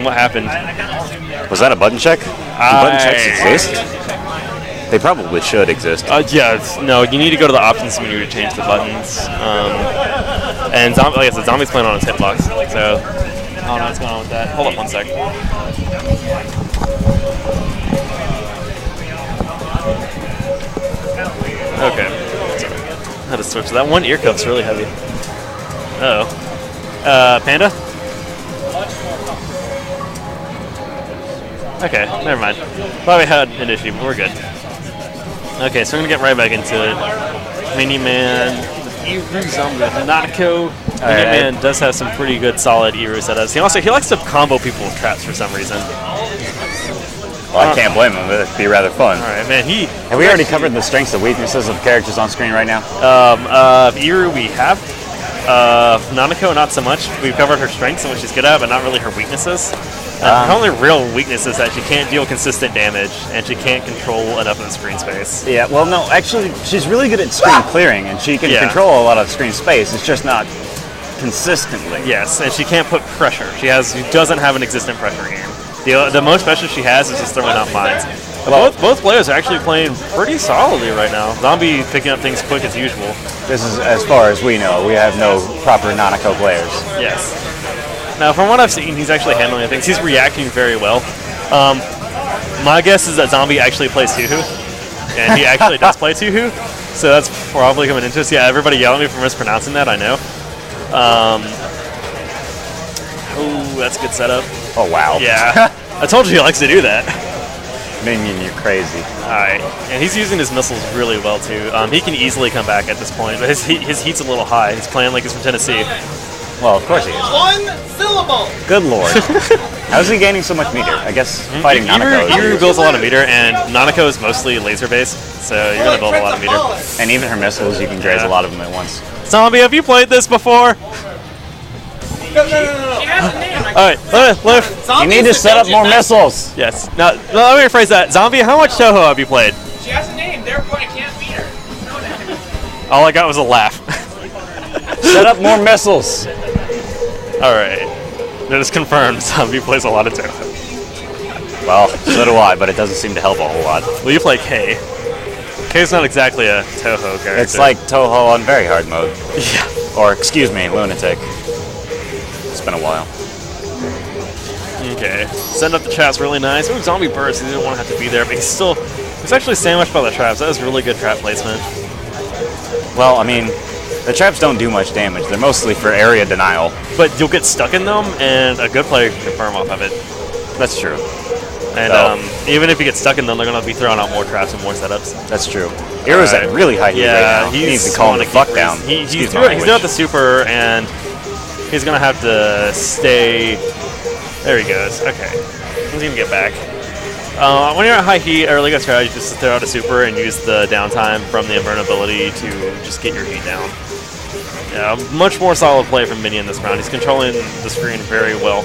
What happened? Was that a button check? Do button checks exist? They probably should exist. Yeah, no, you need to go to the options menu to change the buttons. And like I said, Zombie's playing on his hitbox, so I don't know what's going on with that. Hold up one sec. Okay. Sorry. I had to switch. That one ear cuff's really heavy. Uh-oh. Panda? Okay, never mind. Thought we had an issue, but we're good. Okay, so we're going to get right back into it. Minionman, Iru, ZomB, Nanako. Minionman does have some pretty good, solid Iru setups. He likes to combo people with traps for some reason. Well, I can't blame him. It'd be rather fun. All right, man. Have we already covered the strengths and weaknesses of characters on screen right now? Iru we have. Nanako, not so much. We've covered her strengths and what she's good at, but not really her weaknesses. Her only real weakness is that she can't deal consistent damage, and she can't control enough of the screen space. Yeah, well, no, actually, she's really good at screen clearing, and she can control a lot of screen space. It's just not consistently. Yes, and she can't put pressure. She doesn't have an existent pressure game. The most pressure she has is just throwing out mines. Both players are actually playing pretty solidly right now. ZomB picking up things quick as usual. This is as far as we know. We have no proper Nanako players. Yes. Now, from what I've seen, he's actually handling things. He's reacting very well. My guess is that ZomB actually plays Tuhu, and he actually does play Tuhu, so that's probably coming into us. Yeah, everybody yell at me for mispronouncing that, I know. Oh, that's a good setup. Oh, wow. Yeah. I told you he likes to do that. Minion, you're crazy. Alright, and he's using his missiles really well, too. He can easily come back at this point, but his heat's a little high. He's playing like he's from Tennessee. Well, of course he is. One syllable! Good lord. How is he gaining so much meter? I guess fighting Nanako. Iru builds a lot of meter, and Nanako is mostly laser-based, so you're going to build a lot of meter. And even her missiles, you can graze a lot of them at once. ZomB, have you played this before? No. She has a name. Alright, you need to set up more missiles. Yes. Now, let me rephrase that. ZomB, how much Toho have you played? She has a name, therefore I can't beat her. All I got was a laugh. Set up more missiles. Alright. That is confirmed. ZomB plays a lot of Toho. Well, so do I, but it doesn't seem to help a whole lot. Well, you play K. K's not exactly a Toho character. It's like Toho on very hard mode. Yeah. Or, excuse me, Lunatic. It's been a while. Okay. Setting up the traps really nice. Ooh, ZomB burst. He didn't want to have to be there, but he's actually sandwiched by the traps. That was really good trap placement. Well, I mean, the traps don't do much damage. They're mostly for area denial. But you'll get stuck in them, and a good player can confirm off of it. That's true. And even if you get stuck in them, they're going to be throwing out more traps and more setups. That's true. Iru's at really high heat right now. He needs to calm the fuck down. He's doing the super, and he's going to have to stay... There he goes. Okay. He's going to get back. When you're at high heat, early go strategy, just throw out a super and use the downtime from the invulnerability to just get your heat down. Yeah, much more solid play from Minion this round. He's controlling the screen very well.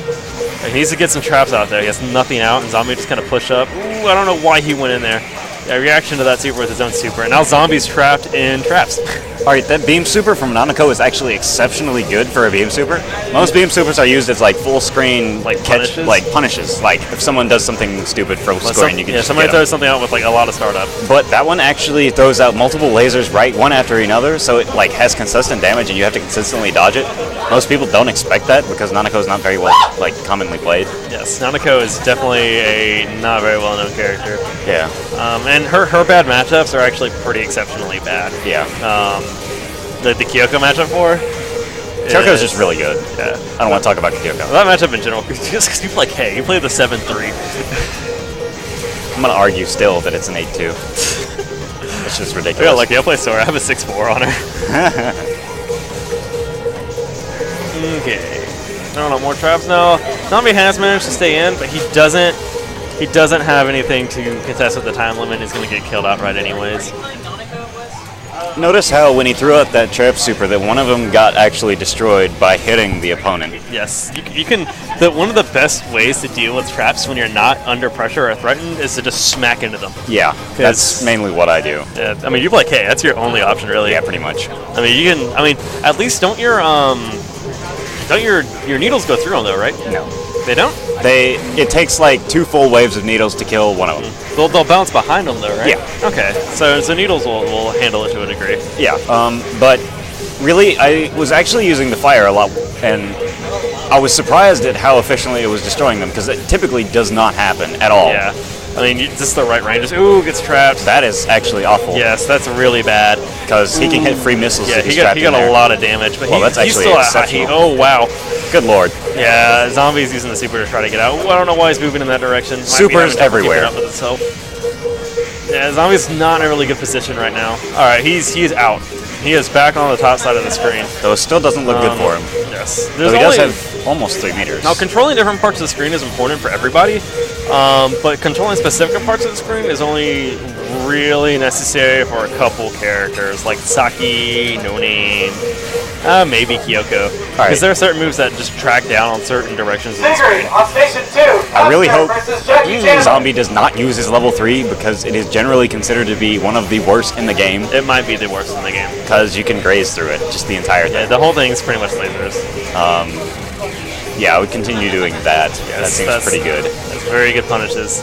He needs to get some traps out there. He has nothing out, and ZomB just kind of push up. Ooh, I don't know why he went in there. Yeah, reaction to that super with his own super, and now ZomB's trapped in traps. Alright, that beam super from Nanako is actually exceptionally good for a beam super. Most beam supers are used as like full screen punishes. Like if someone does something stupid for scoring, you can just somebody throws something out with like a lot of startup. But that one actually throws out multiple lasers one after another, so it like has consistent damage and you have to consistently dodge it. Most people don't expect that because Nanako is not very well commonly played. Yes, Nanako is definitely a not very well known character. Yeah. And her bad matchups are actually pretty exceptionally bad. Yeah. The Kyoko matchup for her. Kyoko's just really good. Yeah. I don't want to talk about Kyoko. Well, that matchup in general, just because you play K, you play the 7-3. I'm going to argue still that it's an 8-2. It's just ridiculous. Yeah, like I play Sora. I have a 6-4 on her. Okay. I don't know, more traps now. ZomB has managed to stay in, but he doesn't have anything to contest with the time limit. He's going to get killed outright anyways. Notice how when he threw out that trap super that one of them got actually destroyed by hitting the opponent. Yes, you can. One of the best ways to deal with traps when you're not under pressure or threatened is to just smack into them. Yeah, that's mainly what I do. Yeah, I mean, you play K. That's your only option, really. Yeah, pretty much. I mean, at least don't your needles go through them though, right? No. They don't? It takes like 2 full waves of needles to kill one of them. They'll bounce behind them though, right? Yeah. Okay. So needles will handle it to a degree. Yeah. But really, I was actually using the fire a lot, and I was surprised at how efficiently it was destroying them, because it typically does not happen at all. Yeah. I mean, just the right range. Ooh, gets trapped. That is actually awful. Yes, that's really bad. Because he can hit free missiles. Yeah, if he's he got trapped in a there. lot of damage. But Well, that's he's actually still exceptional. Oh, wow. Good lord. Yeah, Zombie's using the super to try to get out. Ooh, I don't know why he's moving in that direction. Might be Super's having trouble keeping everywhere. up with itself. Yeah, Zombie's not in a really good position right now. All right, he's out. He is back on the top side of the screen. Though it still doesn't look good for him. Yes. Though he does have almost 3 meters. Now, controlling different parts of the screen is important for everybody, but controlling specific parts of the screen is only really necessary for a couple characters, like Saki, No Name, maybe Kyoko. Because there are certain moves that just track down on certain directions of the screen. On station 2. I really hope Zombie does not use his level 3, because it is generally considered to be one of the worst in the game. It might be the worst in the game. Because you can graze through it, just the entire thing. Yeah, the whole thing's pretty much lasers. Yeah, I would continue doing that. That seems pretty good. That's very good punishes.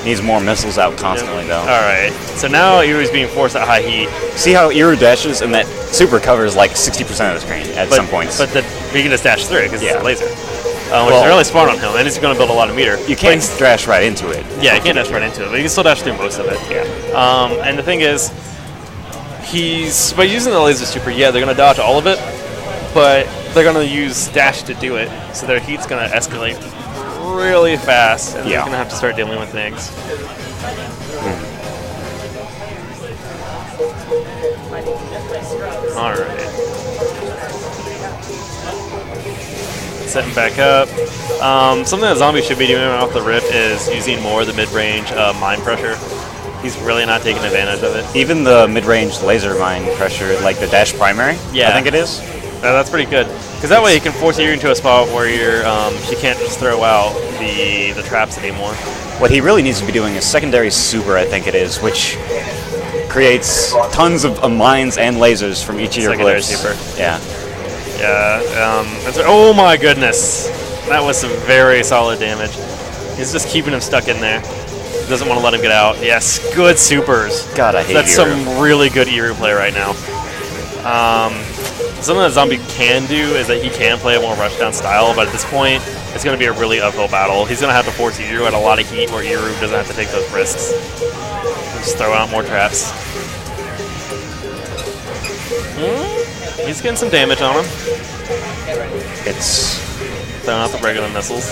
Needs more missiles out constantly, though. Alright, so now Iru's being forced at high heat. See how Iru dashes, and that super covers like 60% of the screen at some points. But he can just dash through it because it's a laser. Which Well, is really smart on him, and he's going to build a lot of meter. You can't dash right into it. Yeah, you can't dash right into it, but you can still dash through most of it. Yeah. And the thing is, by using the laser super, yeah, they're going to dodge all of it, but they're going to use dash to do it, so their heat's going to escalate really fast, and they're going to have to start dealing with things. Alright. Setting back up. Something that Zombie should be doing off the rip is using more of the mid-range mine pressure. He's really not taking advantage of it. Even the mid-range laser mine pressure, like the dash primary, I think it is. That's pretty good. Because that way he can force you into a spot where she can't just throw out the traps anymore. What he really needs to be doing is secondary super, I think it is, which creates tons of mines and lasers from each of your Secondary glyphs. super. Yeah. Yeah. Oh my goodness. That was some very solid damage. He's just keeping him stuck in there. Doesn't want to let him get out. Yes, good supers. God, I hate That's Iru. some really good Iru play right now. Something that Zombie can do is that he can play a more rushdown style, but at this point, it's going to be a really uphill battle. He's going to have to force Iru at a lot of heat where Iru doesn't have to take those risks. Just throw out more traps. He's getting some damage on him. It's Throwing out the regular missiles.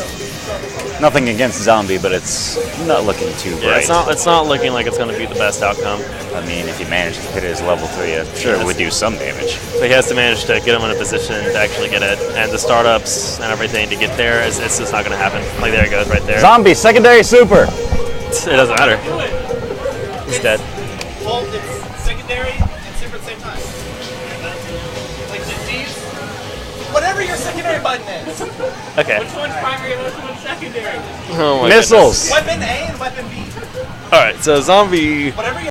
nothing against Zombie, but it's not looking too bright. Yeah, it's not looking like it's going to be the best outcome. I mean, if he managed to hit his level 3, I'm sure it would do some damage. But he has to manage to get him in a position to actually get it. And the startups and everything to get there, it's just not going to happen. Like, there it goes right there. Zombie, secondary super! It doesn't matter. He's dead. Well, it's secondary and super at the same time. Like, these, whatever your secondary button is. Okay. Which one's primary and which one's secondary? Oh my Missiles! Weapon A and weapon B. Alright, so Zombie Whatever you